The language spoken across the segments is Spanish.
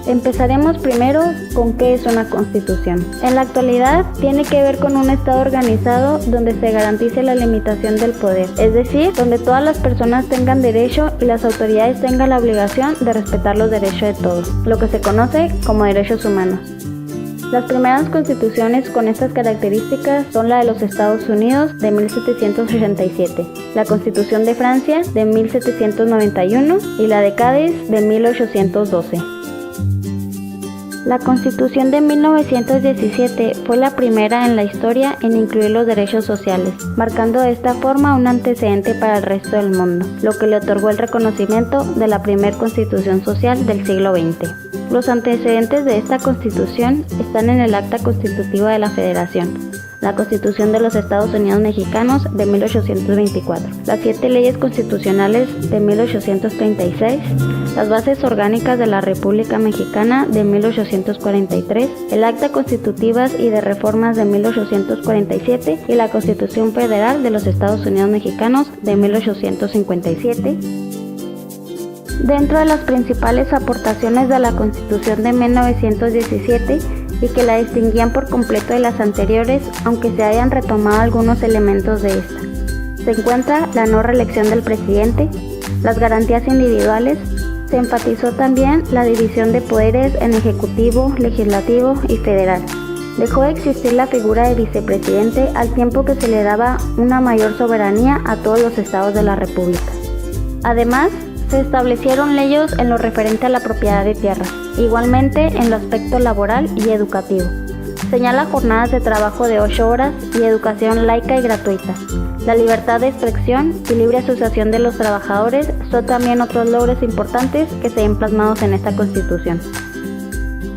Empezaremos primero con qué es una constitución. En la actualidad tiene que ver con un Estado organizado donde se garantice la limitación del poder, es decir, donde todas las personas tengan derecho y las autoridades tengan la obligación de respetar los derechos de todos, lo que se conoce como derechos humanos. Las primeras constituciones con estas características son la de los Estados Unidos de 1787, la Constitución de Francia de 1791 y la de Cádiz de 1812. La Constitución de 1917 fue la primera en la historia en incluir los derechos sociales, marcando de esta forma un antecedente para el resto del mundo, lo que le otorgó el reconocimiento de la primera Constitución social del siglo XX. Los antecedentes de esta Constitución están en el Acta Constitutiva de la Federación, la Constitución de los Estados Unidos Mexicanos de 1824, las 7 leyes constitucionales de 1836, las bases orgánicas de la República Mexicana de 1843, el Acta Constitutivas y de Reformas de 1847 y la Constitución Federal de los Estados Unidos Mexicanos de 1857. Dentro de las principales aportaciones de la Constitución de 1917 y que la distinguían por completo de las anteriores, aunque se hayan retomado algunos elementos de esta, se encuentra la no reelección del presidente, las garantías individuales. Se enfatizó también la división de poderes en ejecutivo, legislativo y federal. Dejó de existir la figura de vicepresidente al tiempo que se le daba una mayor soberanía a todos los estados de la República. Además, se establecieron leyes en lo referente a la propiedad de tierras, igualmente en lo aspecto laboral y educativo. Señala jornadas de trabajo de 8 horas y educación laica y gratuita. La libertad de expresión y libre asociación de los trabajadores son también otros logros importantes que se ven plasmados en esta Constitución.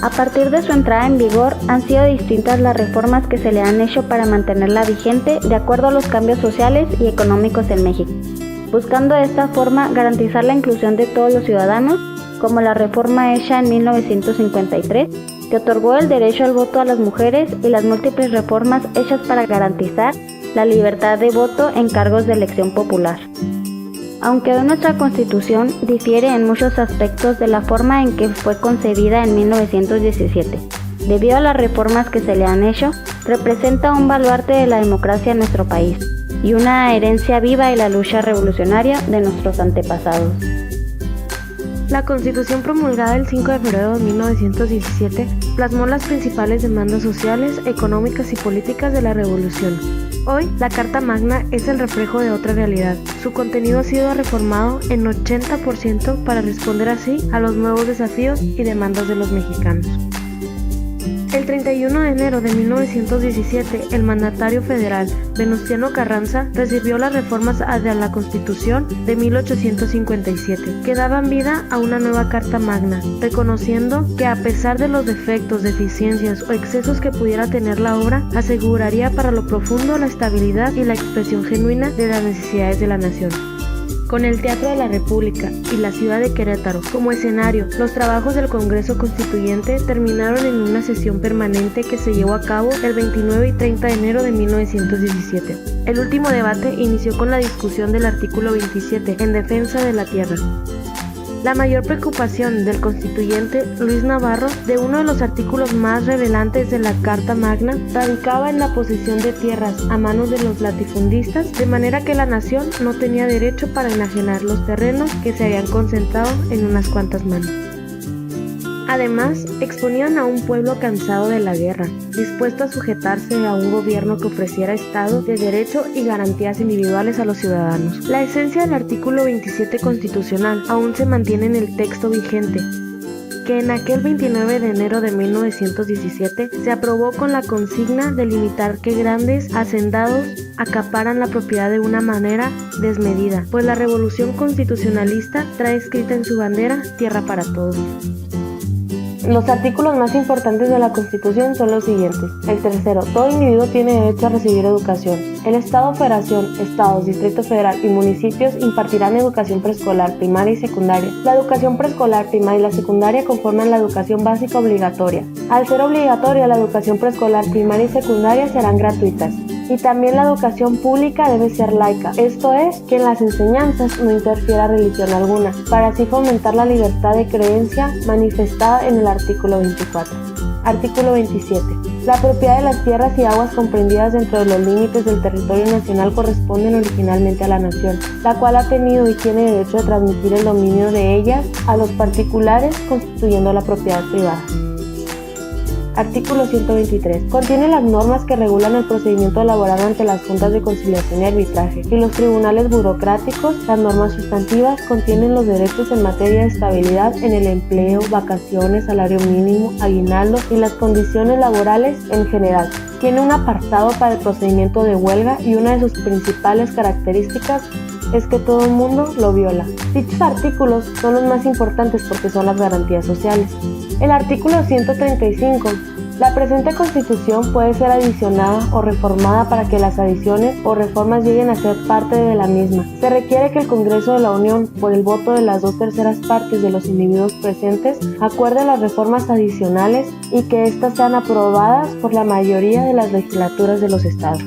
A partir de su entrada en vigor, han sido distintas las reformas que se le han hecho para mantenerla vigente de acuerdo a los cambios sociales y económicos en México, buscando de esta forma garantizar la inclusión de todos los ciudadanos, como la reforma hecha en 1953, que otorgó el derecho al voto a las mujeres, y las múltiples reformas hechas para garantizar la libertad de voto en cargos de elección popular. Aunque hoy nuestra Constitución difiere en muchos aspectos de la forma en que fue concebida en 1917, debido a las reformas que se le han hecho, representa un baluarte de la democracia en nuestro país y una herencia viva de la lucha revolucionaria de nuestros antepasados. La Constitución promulgada el 5 de febrero de 1917 plasmó las principales demandas sociales, económicas y políticas de la Revolución. Hoy, la Carta Magna es el reflejo de otra realidad. Su contenido ha sido reformado en 80% para responder así a los nuevos desafíos y demandas de los mexicanos. El 31 de enero de 1917, el mandatario federal Venustiano Carranza recibió las reformas a la Constitución de 1857, que daban vida a una nueva Carta Magna, reconociendo que a pesar de los defectos, deficiencias o excesos que pudiera tener la obra, aseguraría para lo profundo la estabilidad y la expresión genuina de las necesidades de la nación. Con el Teatro de la República y la ciudad de Querétaro como escenario, los trabajos del Congreso Constituyente terminaron en una sesión permanente que se llevó a cabo el 29 y 30 de enero de 1917. El último debate inició con la discusión del artículo 27 en defensa de la tierra. La mayor preocupación del constituyente Luis Navarro de uno de los artículos más revelantes de la Carta Magna radicaba en la posesión de tierras a manos de los latifundistas, de manera que la nación no tenía derecho para enajenar los terrenos que se habían concentrado en unas cuantas manos. Además, exponían a un pueblo cansado de la guerra, dispuesto a sujetarse a un gobierno que ofreciera Estado de derecho y garantías individuales a los ciudadanos. La esencia del artículo 27 constitucional aún se mantiene en el texto vigente, que en aquel 29 de enero de 1917 se aprobó con la consigna de limitar que grandes hacendados acaparan la propiedad de una manera desmedida, pues la revolución constitucionalista trae escrita en su bandera tierra para todos. Los artículos más importantes de la Constitución son los siguientes. El tercero, todo individuo tiene derecho a recibir educación. El Estado, Federación, Estados, Distrito Federal y municipios impartirán educación preescolar, primaria y secundaria. La educación preescolar, primaria y la secundaria conforman la educación básica obligatoria. Al ser obligatoria, la educación preescolar, primaria y secundaria serán gratuitas. Y también la educación pública debe ser laica, esto es, que en las enseñanzas no interfiera religión alguna, para así fomentar la libertad de creencia manifestada en el artículo 24. Artículo 27. La propiedad de las tierras y aguas comprendidas dentro de los límites del territorio nacional corresponden originalmente a la nación, la cual ha tenido y tiene derecho de transmitir el dominio de ellas a los particulares, constituyendo la propiedad privada. Artículo 123. Contiene las normas que regulan el procedimiento elaborado ante las juntas de conciliación y arbitraje y los tribunales burocráticos. Las normas sustantivas contienen los derechos en materia de estabilidad en el empleo, vacaciones, salario mínimo, aguinaldo y las condiciones laborales en general. Tiene un apartado para el procedimiento de huelga y una de sus principales características es que todo el mundo lo viola. Dichos artículos son los más importantes porque son las garantías sociales. El artículo 135. La presente Constitución puede ser adicionada o reformada para que las adiciones o reformas lleguen a ser parte de la misma. Se requiere que el Congreso de la Unión, por el voto de las 2/3 partes de los individuos presentes, acuerde las reformas adicionales y que éstas sean aprobadas por la mayoría de las legislaturas de los estados.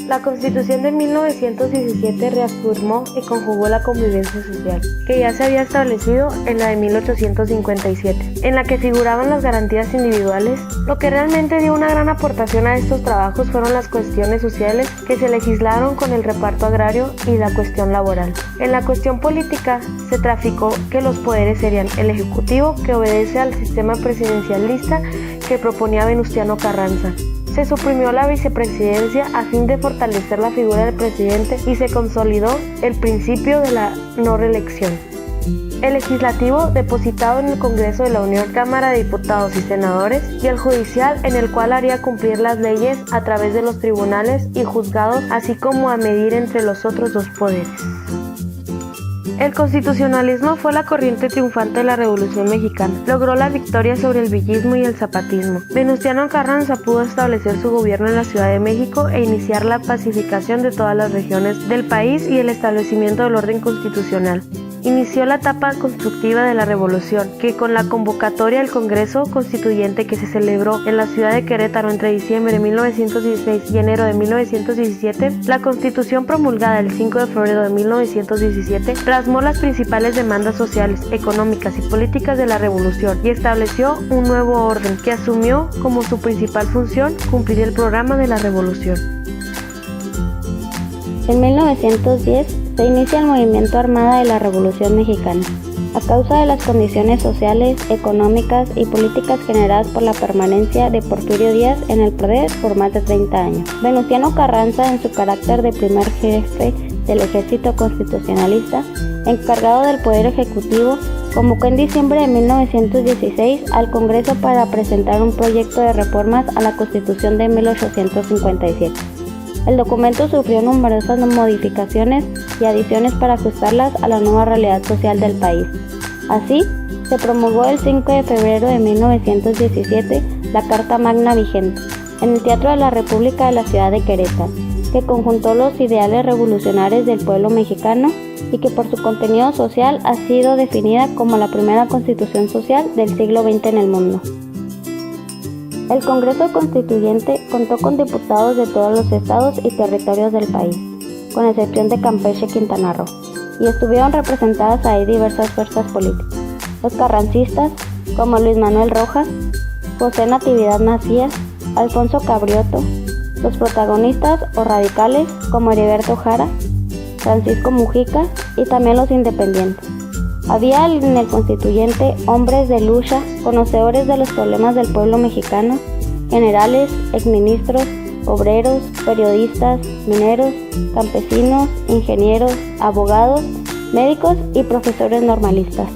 La Constitución de 1917 reafirmó y conjugó la convivencia social, que ya se había establecido en la de 1857, en la que figuraban las garantías individuales. Lo que realmente dio una gran aportación a estos trabajos fueron las cuestiones sociales que se legislaron con el reparto agrario y la cuestión laboral. En la cuestión política se traficó que los poderes serían el Ejecutivo, que obedece al sistema presidencialista que proponía Venustiano Carranza. Se suprimió la vicepresidencia a fin de fortalecer la figura del presidente y se consolidó el principio de la no reelección. El legislativo, depositado en el Congreso de la Unión, Cámara de Diputados y Senadores, y el judicial, en el cual haría cumplir las leyes a través de los tribunales y juzgados, así como a medir entre los otros dos poderes. El constitucionalismo fue la corriente triunfante de la Revolución Mexicana. Logró la victoria sobre el villismo y el zapatismo. Venustiano Carranza pudo establecer su gobierno en la Ciudad de México e iniciar la pacificación de todas las regiones del país y el establecimiento del orden constitucional. Inició la etapa constructiva de la Revolución, que con la convocatoria del Congreso Constituyente que se celebró en la ciudad de Querétaro entre diciembre de 1916 y enero de 1917, la Constitución promulgada el 5 de febrero de 1917 plasmó las principales demandas sociales, económicas y políticas de la Revolución y estableció un nuevo orden que asumió como su principal función cumplir el programa de la Revolución. En 1910 se inicia el movimiento armado de la Revolución Mexicana, a causa de las condiciones sociales, económicas y políticas generadas por la permanencia de Porfirio Díaz en el poder por más de 30 años. Venustiano Carranza, en su carácter de primer jefe del ejército constitucionalista, encargado del poder ejecutivo, convocó en diciembre de 1916 al Congreso para presentar un proyecto de reformas a la Constitución de 1857. El documento sufrió numerosas modificaciones y adiciones para ajustarlas a la nueva realidad social del país. Así, se promulgó el 5 de febrero de 1917 la Carta Magna vigente, en el Teatro de la República de la ciudad de Querétaro, que conjuntó los ideales revolucionarios del pueblo mexicano y que por su contenido social ha sido definida como la primera constitución social del siglo XX en el mundo. El Congreso Constituyente contó con diputados de todos los estados y territorios del país, con excepción de Campeche y Quintana Roo, y estuvieron representadas ahí diversas fuerzas políticas. Los carrancistas, como Luis Manuel Rojas, José Natividad Macías, Alfonso Cabrioto; los protagonistas o radicales, como Heriberto Jara, Francisco Mujica, y también los independientes. Había en el constituyente hombres de lucha, conocedores de los problemas del pueblo mexicano, generales, exministros, obreros, periodistas, mineros, campesinos, ingenieros, abogados, médicos y profesores normalistas.